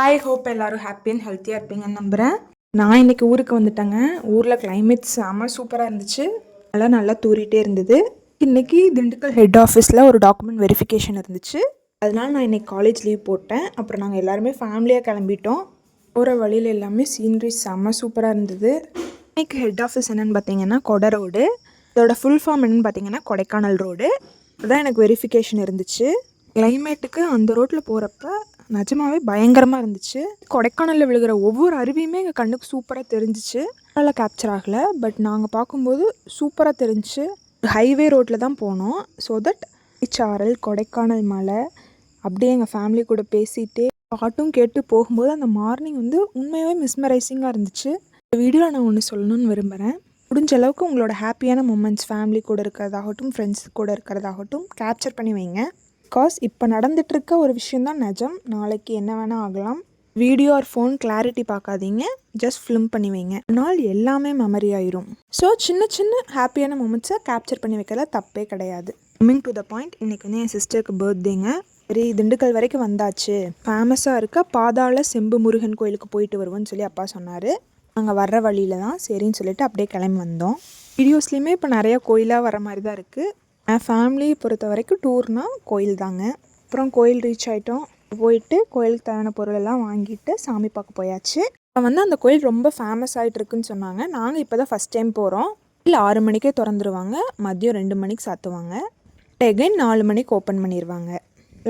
Hi, hope எல்லோரும் happy and ஹெல்த்தியாக இருப்பீங்கன்னு நம்புகிறேன். நான் இன்றைக்கி ஊருக்கு வந்துட்டேங்க. ஊரில் கிளைமேட் செம்ம சூப்பராக இருந்துச்சு. நல்லா தூறிட்டே இருந்தது. இன்றைக்கி திண்டுக்கல் ஹெட் ஆஃபீஸில் ஒரு டாக்குமெண்ட் வெரிஃபிகேஷன் இருந்துச்சு. அதனால் நான் இன்றைக்கி காலேஜ் லீவ் போட்டேன். அப்புறம் நாங்கள் எல்லாருமே ஃபேமிலியாக கிளம்பிட்டோம். போகிற வழியில் எல்லாமே சீனரி செம்ம சூப்பராக இருந்தது. இன்றைக்கி ஹெட் ஆஃபீஸ் என்னென்னு பார்த்தீங்கன்னா கொடை ரோடு. இதோட ஃபுல் ஃபார்ம் என்னென்னு பார்த்தீங்கன்னா கொடைக்கானல் ரோடு. அதுதான் எனக்கு வெரிஃபிகேஷன் இருந்துச்சு. கிளைமேட்டுக்கு அந்த ரோட்டில் போகிறப்ப நிஜமாவே பயங்கரமாக இருந்துச்சு. கொடைக்கானலில் விழுகிற ஒவ்வொரு அருவியுமே எங்கள் கண்ணுக்கு சூப்பராக தெரிஞ்சிச்சு. நல்லா கேப்சர் ஆகலை, பட் நாங்கள் பார்க்கும்போது சூப்பராக தெரிஞ்சிச்சு. ஹைவே ரோட்டில் தான் போனோம். ஸோ தட் சாரல், கொடைக்கானல் மலை, அப்படியே எங்கள் ஃபேமிலி கூட பேசிகிட்டே பாட்டும் கேட்டு போகும்போது அந்த மார்னிங் உண்மையாகவே மிஸ்மரைசிங்காக இருந்துச்சு. இந்த வீடியோவில் நான் ஒன்று சொல்லணும்னு விரும்புகிறேன். முடிஞ்ச அளவுக்கு உங்களோட ஹாப்பியான மூமெண்ட்ஸ் ஃபேமிலி கூட இருக்கிறதாகட்டும், ஃப்ரெண்ட்ஸ் கூட இருக்கிறதாகட்டும் கேப்சர் பண்ணி வைங்க. பிகாஸ் இப்போ நடந்துகிட்ருக்க ஒரு விஷயந்தான் நிஜம். நாளைக்கு என்ன வேணால் ஆகலாம். வீடியோ ஆர் ஃபோன் கிளாரிட்டி பார்க்காதீங்க, ஜஸ்ட் ஃபிலிம் பண்ணி வைங்க. நாள் எல்லாமே மெமரி ஆயிரும். ஸோ சின்ன சின்ன ஹாப்பியான மூமெண்ட்ஸை கேப்சர் பண்ணி வைக்கிறதுல தப்பே கிடையாது. கம்மிங் டு த பாயிண்ட், இன்றைக்கி என் சிஸ்டருக்கு பர்த்டேங்க. சரி, திண்டுக்கல் வரைக்கும் வந்தாச்சு, ஃபேமஸாக இருக்க பாதாள செம்பு முருகன் கோயிலுக்கு போயிட்டு வருவோன்னு சொல்லி அப்பா சொன்னார். நாங்கள் வர்ற வழியில் தான் சரின்னு சொல்லிட்டு அப்படியே கிளம்பி வந்தோம். வீடியோஸ்லேயுமே இப்போ நிறையா கோயிலாக வர மாதிரி தான் இருக்குது. என் ஃபேமிலி பொறுத்த வரைக்கும் டூர்னால் கோயில் தாங்க. அப்புறம் கோயில் ரீச் ஆகிட்டோம். போயிட்டு கோயிலுக்கு தேவையான பொருளெல்லாம் வாங்கிட்டு சாமி பார்க்க போயாச்சு. இப்போ அந்த கோயில் ரொம்ப ஃபேமஸ் ஆகிட்டு இருக்குன்னு சொன்னாங்க. நாங்கள் இப்போ தான் ஃபஸ்ட் டைம் போகிறோம். இல்லை 6 மணிக்கே திறந்துருவாங்க, மதியம் 2 மணிக்கு சாத்துவாங்க, அகைன் 4 மணிக்கு ஓப்பன் பண்ணிடுவாங்க.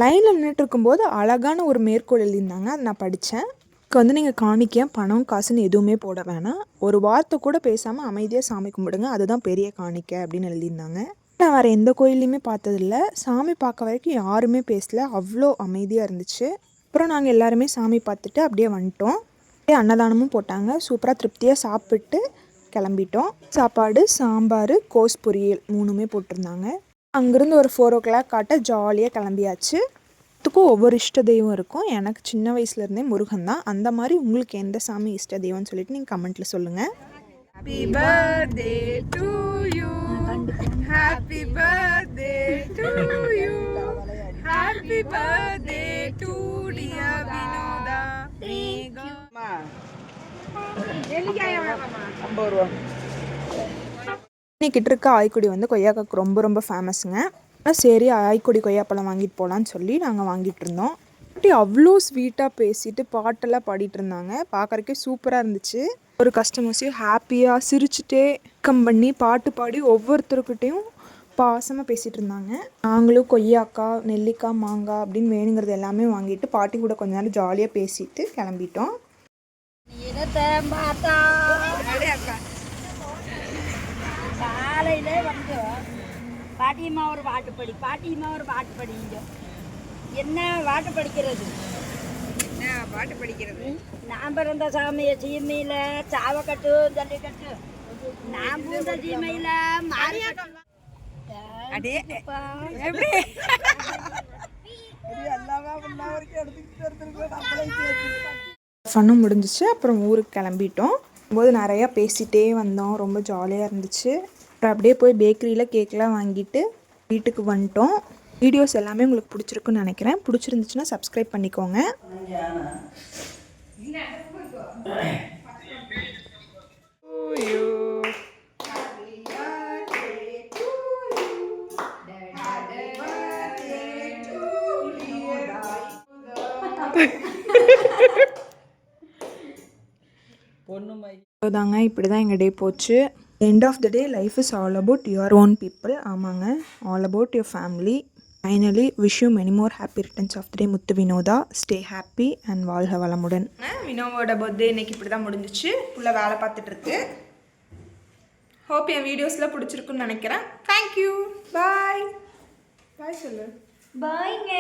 லைனில் நின்றுட்டு இருக்கும்போது அழகான ஒரு மேற்கோள் எழுதியிருந்தாங்க, அதை நான் படித்தேன். இதுக்கு நீங்கள் காணிக்க பணம் காசுன்னு எதுவுமே போட வேணாம், ஒரு வார்த்தை கூட பேசாமல் அமைதியாக சாமி கும்பிடுங்க, அதுதான் பெரிய காணிக்க அப்படின்னு எழுதியிருந்தாங்க. நான் வேறு எந்த கோயிலையுமே பார்த்ததில்ல. சாமி பார்க்க வரைக்கும் யாருமே பேசல, அவ்வளோ அமைதியாக இருந்துச்சு. அப்புறம் நாங்கள் எல்லாருமே சாமி பார்த்துட்டு அப்படியே வந்துட்டோம். அப்படியே அன்னதானமும் போட்டாங்க. சூப்பராக திருப்தியாக சாப்பிட்டு கிளம்பிட்டோம். சாப்பாடு, சாம்பார், கோஸ் பொரியல் 3மே போட்டிருந்தாங்க. அங்கேருந்து ஒரு 4 o'clock காட்ட ஜாலியாக கிளம்பியாச்சு. இதுக்கும் ஒவ்வொரு இஷ்ட தெய்வம் இருக்கும். எனக்கு சின்ன வயசுலேருந்தே முருகன் தான். அந்த மாதிரி உங்களுக்கு எந்த சாமி இஷ்ட தெய்வம்னு சொல்லிட்டு நீங்கள் கமெண்ட்டில் சொல்லுங்கள். Happy birthday to you. Happy birthday to you. Happy birthday to dear Vinoda. Thank you. Ma. இன்னைக்கிட்ட இருக்க ஆய்க்குடி கொய்யாக்காக்கு ரொம்ப ரொம்ப ஃபேமஸுங்க. சரி, ஆய்க்குடி கொய்யாப்பழம் வாங்கிட்டு போகலான்னு சொல்லி நாங்கள் வாங்கிட்டு இருந்தோம். அவ்வளோ ஸ்வீட்டாக பேசிட்டு பாட்டெல்லாம் பாடிட்டு இருந்தாங்க. பார்க்குறக்கே சூப்பராக இருந்துச்சு. ஒரு கஸ்டமர்ஸையும் ஹாப்பியாக சிரிச்சுட்டே பண்ணி பாட்டு பாடி ஒவ்வொருத்தருக்கிட்டையும் பாசமாக பேசிகிட்டு இருந்தாங்க. நாங்களும் கொய்யாக்காய், நெல்லிக்காய், மாங்காய் அப்படின்னு வேணுங்கிறது எல்லாமே வாங்கிட்டு பாட்டி கூட கொஞ்ச நேரம் ஜாலியாக பேசிட்டு கிளம்பிட்டோம். காலையிலே வந்து பாட்டியம்மா ஒரு பாட்டு படி, என்ன பாட்டு படிக்கிறது? பாட்டு படிக்கிறது. நான் பிறந்த சாமிய சீமையில சாவக்கட்டு ஜல்லிக்கட்டு, நான் பூந்த சீமையில ஃபன்னும் முடிஞ்சிச்சு. அப்புறம் ஊருக்கு கிளம்பிட்டோம். போது நிறையா பேசிகிட்டே வந்தோம், ரொம்ப ஜாலியாக இருந்துச்சு. அப்புறம் அப்படியே போய் பேக்கரியில் கேக்கெலாம் வாங்கிட்டு வீட்டுக்கு வந்துட்டோம். வீடியோஸ் எல்லாமே உங்களுக்கு பிடிச்சிருக்குன்னு நினைக்கிறேன். பிடிச்சிருந்துச்சுன்னா சப்ஸ்கிரைப் பண்ணிக்கோங்க. தாங்க இப்படி தான் எங்கள் டே போச்சு. End of the day life is all about your own people. ஆமாங்க, all about your family. Finally wish you many more happy returns of the day Muthu Vinodha. Stay happy and வாழ்க வளமுடன். வினோவோட பர்த்டே இன்னைக்கு இப்படி தான் முடிஞ்சிச்சு. ஃபுல்லாக வேலை பார்த்துட்ருக்கு. ஹோப் என் வீடியோஸ்லாம் பிடிச்சிருக்குன்னு நினைக்கிறேன். தேங்க்யூ, பாய். பாய் சொல்லு. பாய்ங்க.